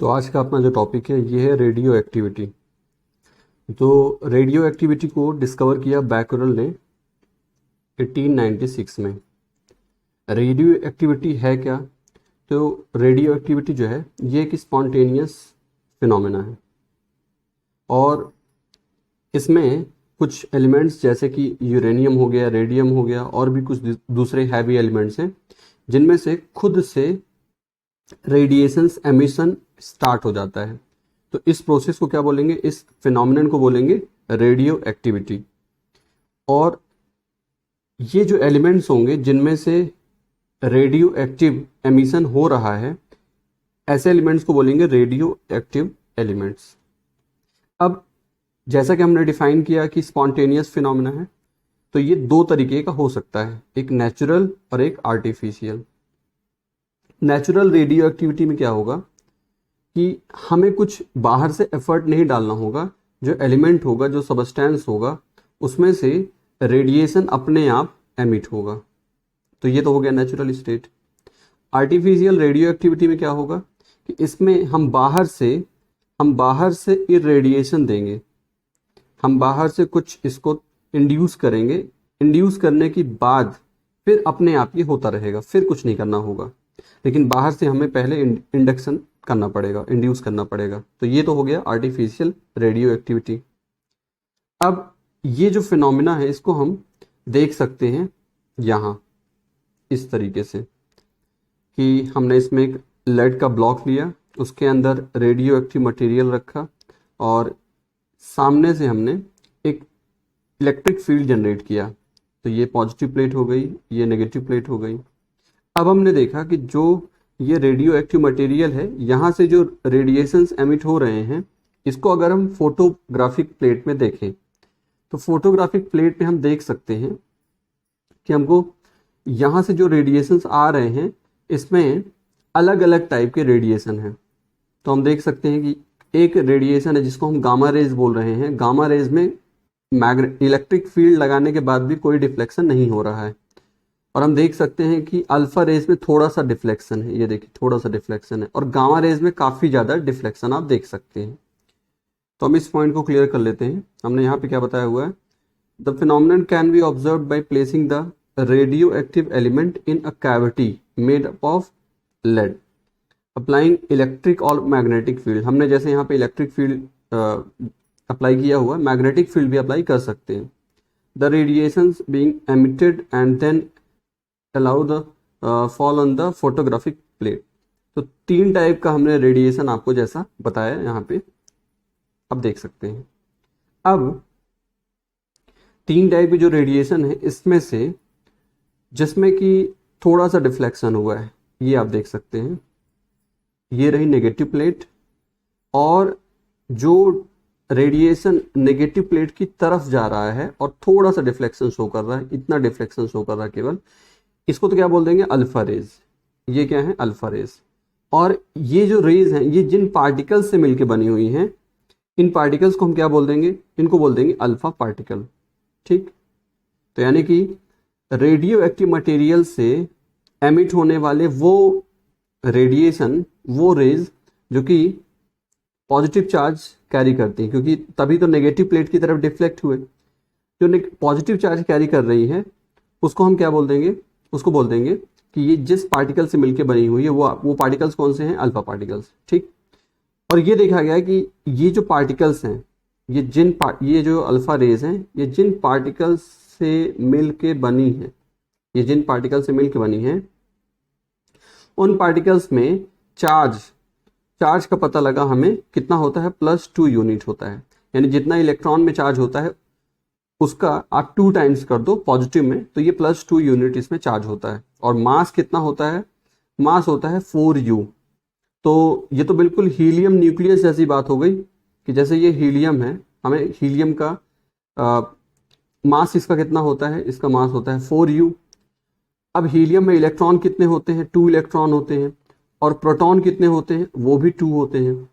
तो आज का अपना जो टॉपिक है ये है रेडियो एक्टिविटी। तो रेडियो एक्टिविटी को डिस्कवर किया बैकरल ने 1896 में। रेडियो एक्टिविटी है क्या? तो रेडियो एक्टिविटी जो है ये एक स्पॉन्टेनियस फिनोमेना है और इसमें कुछ एलिमेंट्स जैसे कि यूरेनियम हो गया, रेडियम हो गया और भी कुछ दूसरे हैवी एलिमेंट्स हैं जिनमें से खुद से रेडिएशंस एमिशन स्टार्ट हो जाता है। तो इस प्रोसेस को क्या बोलेंगे? इस फिनोमिनन को बोलेंगे रेडियो एक्टिविटी। और ये जो एलिमेंट्स होंगे जिनमें से रेडियो एक्टिव एमिशन हो रहा है, ऐसे एलिमेंट्स को बोलेंगे रेडियो एक्टिव एलिमेंट्स। अब जैसा कि हमने डिफाइन किया कि स्पॉन्टेनियस फिनोमिना है, तो ये दो तरीके का हो सकता है, एक नेचुरल और एक आर्टिफिशियल। नेचुरल रेडियो एक्टिविटी में क्या होगा कि हमें कुछ बाहर से एफर्ट नहीं डालना होगा, जो एलिमेंट होगा, जो सबस्टेंस होगा, उसमें से रेडिएशन अपने आप एमिट होगा। तो ये तो हो गया natural state. Artificial radio activity में क्या होगा कि इसमें हम बाहर से इरेडिएशन देंगे, हम बाहर से कुछ इसको इंड्यूस करेंगे, इंड्यूस करने के बाद फिर अपने आप ये होता रहेगा, फिर कुछ नहीं करना होगा, लेकिन बाहर से हमें पहले इंडक्शन करना पड़ेगा, इंड्यूस करना पड़ेगा। तो ये तो हो गया आर्टिफिशियल रेडियो एक्टिविटी। अब ये जो फिनोमिना है इसको हम देख सकते हैं यहाँ इस तरीके से कि हमने इसमें एक लेड का ब्लॉक लिया, उसके अंदर रेडियो एक्टिव मटेरियल रखा और सामने से हमने एक इलेक्ट्रिक फील्ड जनरेट किया। तो ये पॉजिटिव प्लेट हो गई, ये नेगेटिव प्लेट हो गई। अब हमने देखा कि जो ये रेडियो एक्टिव मटेरियल है, यहाँ से जो रेडिएशंस एमिट हो रहे हैं, इसको अगर हम फोटोग्राफिक प्लेट में देखें तो फोटोग्राफिक प्लेट में हम देख सकते हैं कि हमको यहाँ से जो रेडिएशंस आ रहे हैं इसमें अलग अलग टाइप के रेडिएशन हैं। तो हम देख सकते हैं कि एक रेडिएशन है जिसको हम गामा रेज बोल रहे हैं। गामा रेज में इलेक्ट्रिक फील्ड लगाने के बाद भी कोई डिफ्लेक्शन नहीं हो रहा है। और हम देख सकते हैं कि अल्फा रेज में थोड़ा सा डिफ्लेक्शन है, ये देखिए थोड़ा सा डिफ्लेक्शन है, और गामा रेज में काफ़ी ज़्यादा डिफ्लेक्शन आप देख सकते हैं। तो हम इस पॉइंट को क्लियर कर लेते हैं। हमने यहाँ पे क्या बताया हुआ है? The phenomenon can be observe by placing the radio active element in a cavity made up of lead applying electric और मैग्नेटिक फील्ड। हमने जैसे यहाँ पे इलेक्ट्रिक फील्ड अप्लाई किया हुआ, मैग्नेटिक फील्ड भी अप्लाई कर सकते हैं। The radiations being emitted and then allow the fall on the photographic plate. तो तीन टाइप का हमने रेडिएशन आपको जैसा बताया यहाँ पे अब देख सकते हैं। अब तीन टाइप की जो रेडिएशन है इसमें से जिसमें कि थोड़ा सा डिफ्लेक्शन हुआ है, ये आप देख सकते हैं, ये रही नेगेटिव प्लेट। और जो रेडिएशन नेगेटिव प्लेट की तरफ जा रहा है और थोड़ा सा डिफ्लेक्शन शो कर रहा है, इतना डिफ्लेक्शन शो कर रहा है केवल, इसको तो क्या बोल देंगे? Alpha rays. ये क्या है? Alpha rays. और ये जो रेज हैं ये जिन पार्टिकल्स से मिलकर बनी हुई हैं, इन पार्टिकल्स को हम क्या बोल देंगे? इनको बोल देंगे अल्फा पार्टिकल। ठीक। तो यानी कि रेडियो एक्टिव मटेरियल से एमिट होने वाले वो रेडिएशन, वो रेज जो कि पॉजिटिव चार्ज कैरी करती हैं, क्योंकि तभी तो नेगेटिव प्लेट की तरफ डिफ्लेक्ट हुए। जो पॉजिटिव चार्ज कैरी कर रही है उसको हम क्या बोल देंगे? उसको बोल देंगे कि ये जिस पार्टिकल से मिलकर बनी हुई है वो पार्टिकल्स कौन से हैं? Alpha particles. ठीक। और ये देखा गया है कि ये जो पार्टिकल्स हैं, ये जो अल्फा रेज हैं, ये जिन पार्टिकल्स से मिलके बनी है, ये जिन पार्टिकल से मिलके बनी है, उन पार्टिकल्स में चार्ज का पता लगा हमें कितना होता है? +2 यूनिट होता है। यानी जितना इलेक्ट्रॉन में चार्ज होता है उसका आप 2 टाइम्स कर दो पॉजिटिव में, तो ये +2 यूनिट इसमें चार्ज होता है। और मास कितना होता है? मास होता है 4u। तो ये तो बिल्कुल हीलियम न्यूक्लियस जैसी बात हो गई कि जैसे ये हीलियम है, हमें हीलियम का मास इसका कितना होता है? इसका मास होता है 4u। अब हीलियम में इलेक्ट्रॉन कितने होते हैं? 2 इलेक्ट्रॉन होते हैं। और प्रोटॉन कितने होते हैं? वो भी 2 होते हैं।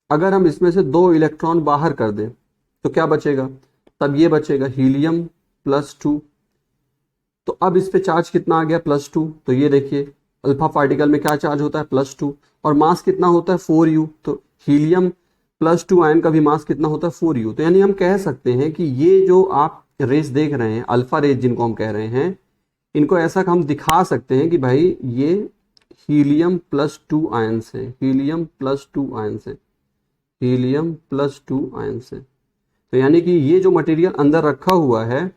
अगर हम इसमें से 2 इलेक्ट्रॉन बाहर कर दें तो क्या बचेगा? तब ये बचेगा हीलियम +2। तो अब इस पे चार्ज कितना आ गया? +2। तो ये देखिए अल्फा पार्टिकल में क्या चार्ज होता है, +2, और मास कितना होता है 4u। तो हीलियम +2 आयन का भी मास कितना होता है 4u। तो यानी हम कह सकते हैं कि ये जो आप रेस देख रहे हैं, अल्फा रेस जिनको हम कह रहे हैं, इनको ऐसा हम दिखा सकते हैं कि भाई ये हीलियम +2 आयन से, हीलियम +2 आयन से, हीलियम +2 आयन से। तो यानी कि ये जो मटेरियल अंदर रखा हुआ है,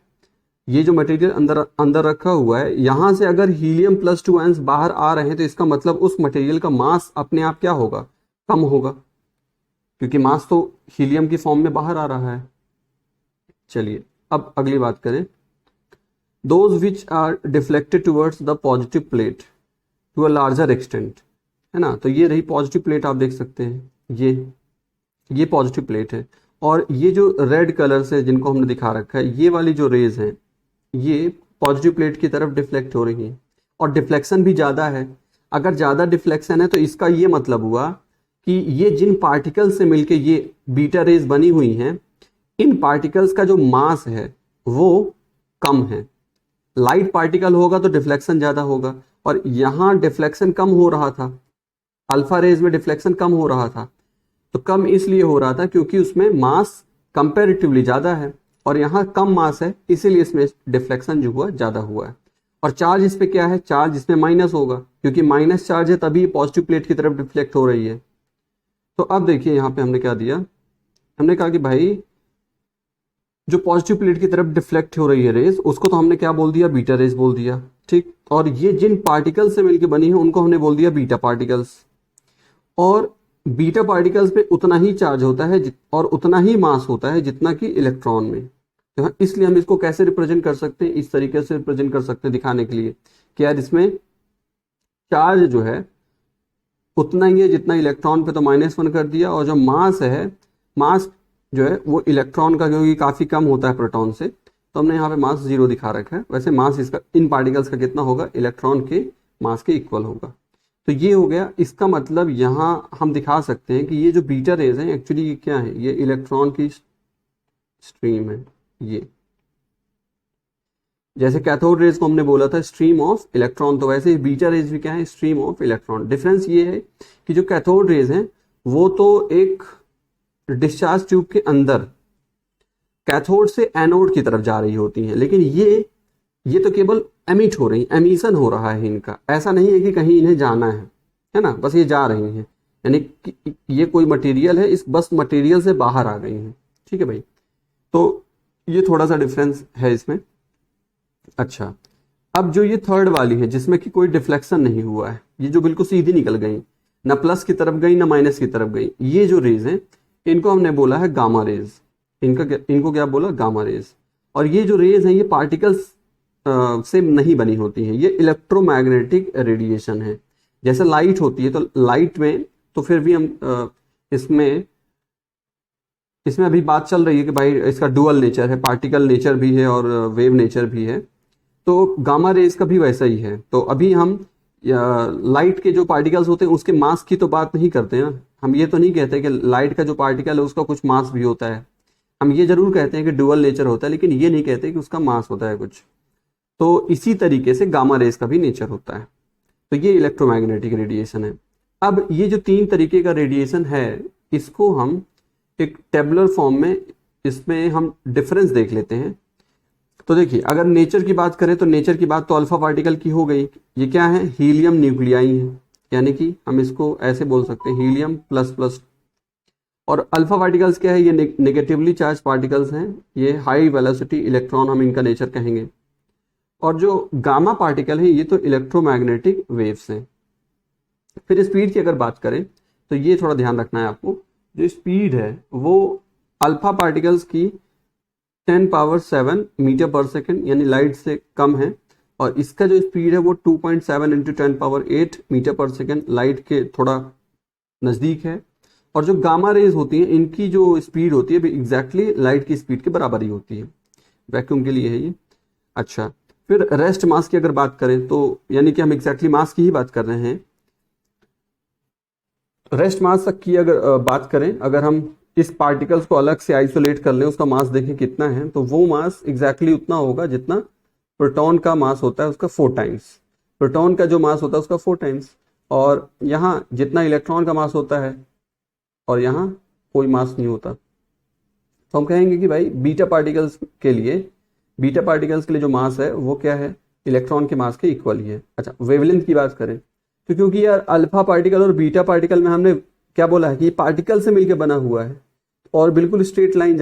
ये जो मटेरियल अंदर रखा हुआ है, यहां से अगर हीलियम +2 आयंस बाहर आ रहे हैं तो इसका मतलब उस मटेरियल का मास अपने आप क्या होगा, कम होगा, क्योंकि मास तो हीलियम की फॉर्म में बाहर आ रहा है। चलिए अब अगली बात करें, those which are deflected towards the positive plate to a larger extent, है ना। तो ये रही पॉजिटिव प्लेट, आप देख सकते हैं ये पॉजिटिव प्लेट है, और ये जो रेड कलर से जिनको हमने दिखा रखा है, ये वाली जो रेज हैं ये पॉजिटिव प्लेट की तरफ डिफ्लेक्ट हो रही है, और डिफ्लेक्शन भी ज़्यादा है। अगर ज़्यादा डिफ्लेक्शन है तो इसका ये मतलब हुआ कि ये जिन पार्टिकल्स से मिलके ये बीटा रेज बनी हुई हैं, इन पार्टिकल्स का जो मास है वो कम है। लाइट पार्टिकल होगा तो डिफ्लेक्शन ज़्यादा होगा, और यहाँ डिफ्लेक्शन कम हो रहा था, अल्फा रेज में डिफ्लेक्शन कम हो रहा था। तो कम इसलिए हो रहा था क्योंकि उसमें मास कंपैरेटिवली ज़्यादा है, और यहाँ कम मास है, इसीलिए इसमें डिफ्लेक्शन जो हुआ ज़्यादा हुआ है। और चार्ज इस पे क्या है, चार्ज इसमें माइनस होगा, क्योंकि माइनस चार्ज है तभी पॉजिटिव प्लेट की तरफ डिफ्लेक्ट हो रही है। तो अब देखिए यहाँ पे हमने क्या दिया, हमने कहा कि भाई जो पॉजिटिव प्लेट की तरफ डिफ्लेक्ट हो रही है रेज, उसको तो हमने क्या बोल दिया, बीटा रेज बोल दिया, ठीक। और ये जिन पार्टिकल्स से मिलकर बनी है उनको हमने बोल दिया बीटा पार्टिकल्स। और बीटा पार्टिकल्स पे उतना ही चार्ज होता है और उतना ही मास होता है जितना कि इलेक्ट्रॉन में। तो इसलिए हम इसको कैसे रिप्रेजेंट कर सकते हैं, इस तरीके से रिप्रेजेंट कर सकते हैं दिखाने के लिए कि यार इसमें चार्ज जो है उतना ही है जितना इलेक्ट्रॉन पे, तो -1 कर दिया, और जो मास है, मास जो है वो इलेक्ट्रॉन का क्योंकि काफ़ी कम होता है प्रोटॉन से, तो हमने यहाँ पे मास 0 दिखा रखा है। वैसे मास इसका इन पार्टिकल्स का कितना होगा, इलेक्ट्रॉन के मास के इक्वल होगा। तो ये हो गया, इसका मतलब यहाँ हम दिखा सकते हैं कि ये जो बीटा रेज हैं एक्चुअली ये क्या है, ये इलेक्ट्रॉन की स्ट्रीम है। ये जैसे कैथोड रेज को हमने बोला था स्ट्रीम ऑफ इलेक्ट्रॉन, तो वैसे बीटा रेज भी क्या है, स्ट्रीम ऑफ इलेक्ट्रॉन। डिफरेंस ये है कि जो कैथोड रेज हैं वो तो एक डिस्चार्ज ट्यूब के अंदर कैथोड से एनोड की तरफ जा रही होती हैं, लेकिन ये तो केवल एमिट हो रही, एमिशन हो रहा है इनका, ऐसा नहीं है कि कहीं इन्हें जाना है ना, बस ये जा रही हैं, यानी कि ये कोई मटेरियल है, इस बस मटेरियल से बाहर आ गई हैं, ठीक है भाई। तो ये थोड़ा सा डिफरेंस है इसमें। अच्छा, अब जो ये थर्ड वाली है जिसमें कि कोई डिफ्लेक्शन नहीं हुआ है, ये जो बिल्कुल सीधी निकल गई, ना प्लस की तरफ गई ना माइनस की तरफ गई, ये जो रेज हैं इनको हमने बोला है गामा रेज। इनको क्या बोला, गामा रेज। और ये जो रेज हैं ये पार्टिकल्स से नहीं बनी होती हैं, ये इलेक्ट्रोमैग्नेटिक रेडिएशन है। जैसे लाइट होती है, तो लाइट में तो फिर भी हम इसमें अभी बात चल रही है कि भाई इसका डुअल नेचर है, पार्टिकल नेचर भी है और वेव नेचर भी है, तो गामा रेज का भी वैसा ही है। तो अभी हम लाइट के जो पार्टिकल्स होते हैं उसके मास की तो बात नहीं करते हैं, हम ये तो नहीं कहते कि लाइट का जो पार्टिकल है उसका कुछ मास भी होता है। हम ये जरूर कहते हैं कि डुअल नेचर होता है, लेकिन ये नहीं कहते कि उसका मास होता है कुछ। तो इसी तरीके से गामा रेज का भी नेचर होता है। तो ये इलेक्ट्रोमैग्नेटिक रेडिएशन है। अब ये जो 3 तरीके का रेडिएशन है, इसको हम एक टेबुलर फॉर्म में इसमें हम डिफरेंस देख लेते हैं। तो देखिए, अगर नेचर की बात करें तो नेचर की बात तो अल्फा पार्टिकल की हो गई। ये क्या है, हीलियम न्यूक्लियाई है, यानी कि हम इसको ऐसे बोल सकते हैं हीलियम ++। और अल्फा पार्टिकल्स क्या है, ये नेगेटिवली चार्ज पार्टिकल्स हैं, ये हाई वेलोसिटी इलेक्ट्रॉन हम इनका नेचर कहेंगे। और जो गामा पार्टिकल है ये तो इलेक्ट्रोमैग्नेटिक वेव्स हैं। फिर स्पीड की अगर बात करें तो ये थोड़ा ध्यान रखना है आपको, जो स्पीड है वो अल्फा पार्टिकल्स की 10⁻⁷ मीटर पर सेकेंड यानी लाइट से कम है, और इसका जो स्पीड है वो 2.7 × 10⁸ मीटर पर सेकेंड लाइट के थोड़ा नज़दीक है। और जो गामा रेज होती हैं इनकी जो स्पीड होती है एग्जैक्टली लाइट की स्पीड के बराबर ही होती है। वैक्यूम के लिए है ये। अच्छा, फिर रेस्ट मास की अगर बात करें तो यानी कि हम एग्जैक्टली मास की ही बात कर रहे हैं। रेस्ट मास तक की अगर बात करें, अगर हम इस पार्टिकल्स को अलग से आइसोलेट कर लें, उसका मास देखें कितना है, तो वो मास एग्जैक्टली उतना होगा जितना प्रोटॉन का मास होता है उसका 4 टाइम्स। प्रोटॉन का जो मास होता है उसका 4 टाइम्स, और यहाँ जितना इलेक्ट्रॉन का मास होता है और यहाँ कोई मास नहीं होता। तो हम कहेंगे कि भाई बीटा पार्टिकल्स के लिए जो मास है वो क्या है, इलेक्ट्रॉन के मास के इक्वल ही है। अच्छा, वेवलेंथ की बात करें तो क्योंकि यार अल्फा पार्टिकल और बीटा पार्टिकल में हमने क्या बोला है कि ये पार्टिकल से मिलकर बना हुआ है और बिल्कुल स्ट्रेट लाइन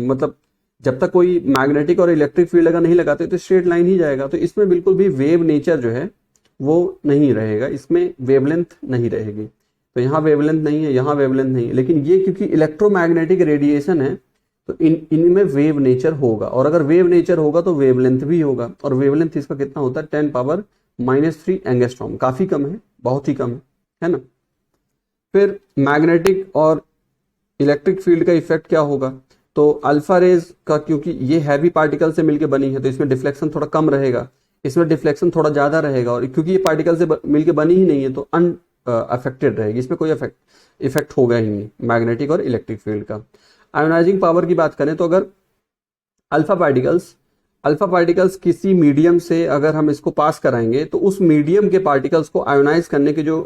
मतलब जब तक कोई मैग्नेटिक और इलेक्ट्रिक फील्ड अगर नहीं लगाते तो स्ट्रेट लाइन ही जाएगा। तो इसमें बिल्कुल भी वेव नेचर जो है वो नहीं रहेगा, इसमें वेवलेंथ नहीं रहेगी। तो यहाँ वेवलेंथ नहीं है, यहाँ वेवलेंथ नहीं है, लेकिन ये क्योंकि इलेक्ट्रोमैग्नेटिक रेडिएशन है तो इनमें वेव नेचर होगा, और अगर वेव नेचर होगा तो वेवलेंथ भी होगा। और वेवलेंथ इसका कितना होता है 10⁻³ एंगस्ट्रॉम, काफी कम है, बहुत ही कम है ना। फिर मैग्नेटिक और इलेक्ट्रिक फील्ड का इफेक्ट क्या होगा, तो अल्फा रेज का क्योंकि ये हैवी पार्टिकल से मिलकर बनी है तो इसमें डिफ्लेक्शन थोड़ा कम रहेगा, इसमें डिफ्लेक्शन थोड़ा ज्यादा रहेगा, और क्योंकि ये पार्टिकल से मिलकर बनी ही नहीं है तो अफेक्टेड रहेगी, इसमें कोई इफेक्ट होगा ही नहीं मैग्नेटिक और इलेक्ट्रिक फील्ड का। आयोनाइजिंग पावर की बात करें तो अगर अल्फा पार्टिकल्स किसी मीडियम से अगर हम इसको पास कराएंगे तो उस मीडियम के पार्टिकल्स को आयोनाइज करने की जो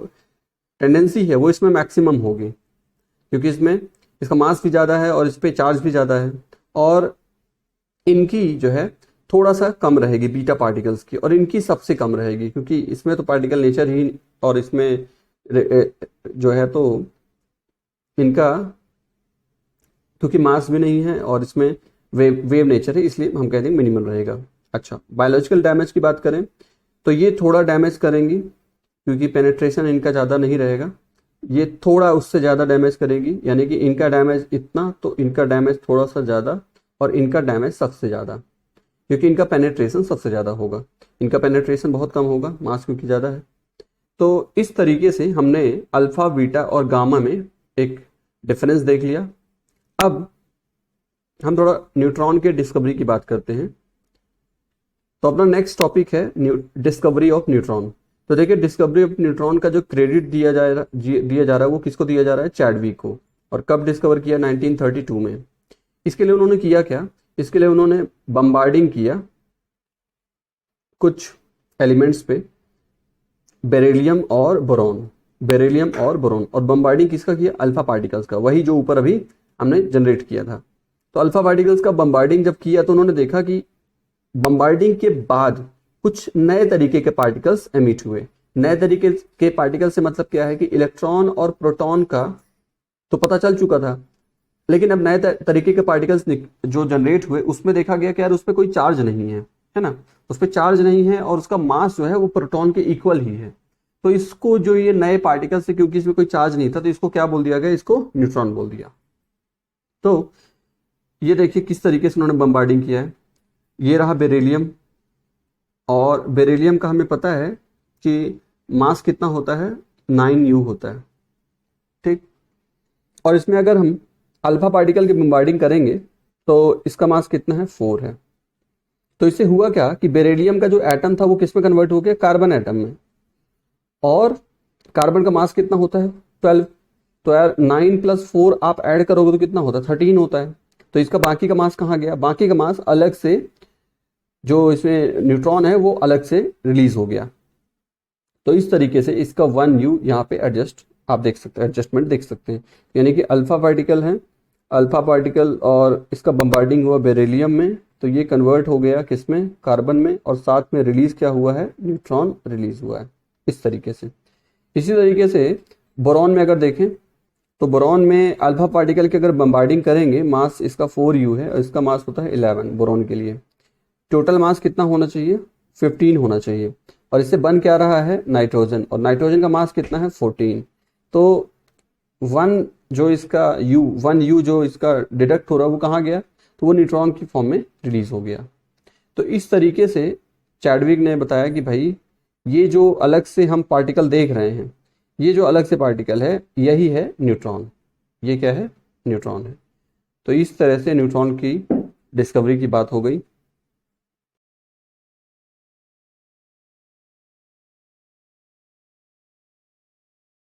टेंडेंसी है वो इसमें मैक्सिमम होगी, क्योंकि इसमें इसका मास भी ज़्यादा है और इस पर चार्ज भी ज़्यादा है, और इनकी जो है थोड़ा सा कम रहेगी बीटा पार्टिकल्स की, और इनकी सबसे कम रहेगी क्योंकि इसमें तो पार्टिकल नेचर ही, और इसमें जो है तो इनका क्योंकि मास भी नहीं है और इसमें वेव नेचर है, इसलिए हम कहते हैं मिनिमल रहेगा। अच्छा, बायोलॉजिकल डैमेज की बात करें तो ये थोड़ा डैमेज करेंगी क्योंकि पेनिट्रेशन इनका ज़्यादा नहीं रहेगा, ये थोड़ा उससे ज़्यादा डैमेज करेगी, यानी कि इनका डैमेज इतना तो इनका डैमेज थोड़ा सा ज़्यादा और इनका डैमेज सबसे ज़्यादा, क्योंकि इनका पेनिट्रेशन सबसे ज़्यादा होगा, इनका पेनिट्रेशन बहुत कम होगा, मास क्योंकि ज़्यादा है। तो इस तरीके से हमने अल्फा, बीटा और गामा में एक डिफरेंस देख लिया। अब हम थोड़ा न्यूट्रॉन के डिस्कवरी की बात करते हैं। तो अपना नेक्स्ट टॉपिक है डिस्कवरी ऑफ न्यूट्रॉन। तो देखिए, डिस्कवरी ऑफ न्यूट्रॉन का जो क्रेडिट दिया जा रहा है वो किसको दिया जा रहा है, चैडविक को। और कब डिस्कवर किया, 1932 में। इसके लिए उन्होंने किया क्या, इसके लिए उन्होंने बम्बार्डिंग किया कुछ एलिमेंट्स पे, बेरिलियम और बोरॉन, और बम्बार्डिंग किसका किया, अल्फा पार्टिकल्स का, वही जो ऊपर अभी हमने जनरेट किया था। तो अल्फा पार्टिकल्स का बम्बार्डिंग जब किया तो उन्होंने देखा कि बम्बार्डिंग के बाद कुछ नए तरीके के पार्टिकल्स एमिट हुए। नए तरीके के पार्टिकल से मतलब क्या है कि इलेक्ट्रॉन और प्रोटॉन का तो पता चल चुका था, लेकिन अब नए तरीके के पार्टिकल्स जो जनरेट हुए उसमें देखा गया कि यार उस पर कोई चार्ज नहीं है ना, उस पर चार्ज नहीं है और उसका मास जो है वो प्रोटॉन के इक्वल ही है। तो इसको जो ये नए पार्टिकल्स से, क्योंकि इसमें कोई चार्ज नहीं था तो इसको क्या बोल दिया गया, इसको न्यूट्रॉन बोल दिया। तो ये देखिए किस तरीके से उन्होंने बम्बार्डिंग किया है। ये रहा बेरिलियम, और बेरिलियम का हमें पता है कि मास कितना होता है, 9U होता है, ठीक। और इसमें अगर हम अल्फा पार्टिकल की बम्बार्डिंग करेंगे तो इसका मास कितना है, 4 है। तो इससे हुआ क्या कि बेरिलियम का जो एटम था वो किस में कन्वर्ट हो गया, कार्बन एटम में, और कार्बन का मास कितना होता है, 12। तो यार 9 + 4 आप ऐड करोगे तो कितना होता है, 13 होता है। तो इसका बाकी का मास कहाँ गया, बाकी का मास अलग से, जो इसमें न्यूट्रॉन है वो अलग से रिलीज हो गया। तो इस तरीके से इसका 1U यहाँ पे आप देख सकते हैं, एडजस्टमेंट देख सकते हैं। यानी कि अल्फा पार्टिकल है, अल्फा पार्टिकल, और इसका बम्बार्डिंग हुआ बेरिलियम में तो ये कन्वर्ट हो गया किसमें, कार्बन में, और साथ में रिलीज क्या हुआ है, न्यूट्रॉन रिलीज हुआ है, इस तरीके से। इसी तरीके से बोरॉन में अगर देखें तो बोरॉन में अल्फा पार्टिकल की अगर बम्बार्डिंग करेंगे, मास इसका 4U है और इसका मास होता है 11 बोरॉन के लिए। टोटल मास कितना होना चाहिए, 15 होना चाहिए, और इससे बन क्या रहा है, नाइट्रोजन, और नाइट्रोजन का मास कितना है, 14। तो 1 जो इसका U जो इसका डिडक्ट हो रहा है वो कहाँ गया, तो वो न्यूट्रॉन की फॉर्म में रिलीज हो गया। तो इस तरीके से चैडविक ने बताया कि भाई ये जो अलग से हम पार्टिकल देख रहे हैं, ये जो अलग से पार्टिकल है यही है न्यूट्रॉन, ये क्या है, न्यूट्रॉन है। तो इस तरह से न्यूट्रॉन की डिस्कवरी की बात हो गई।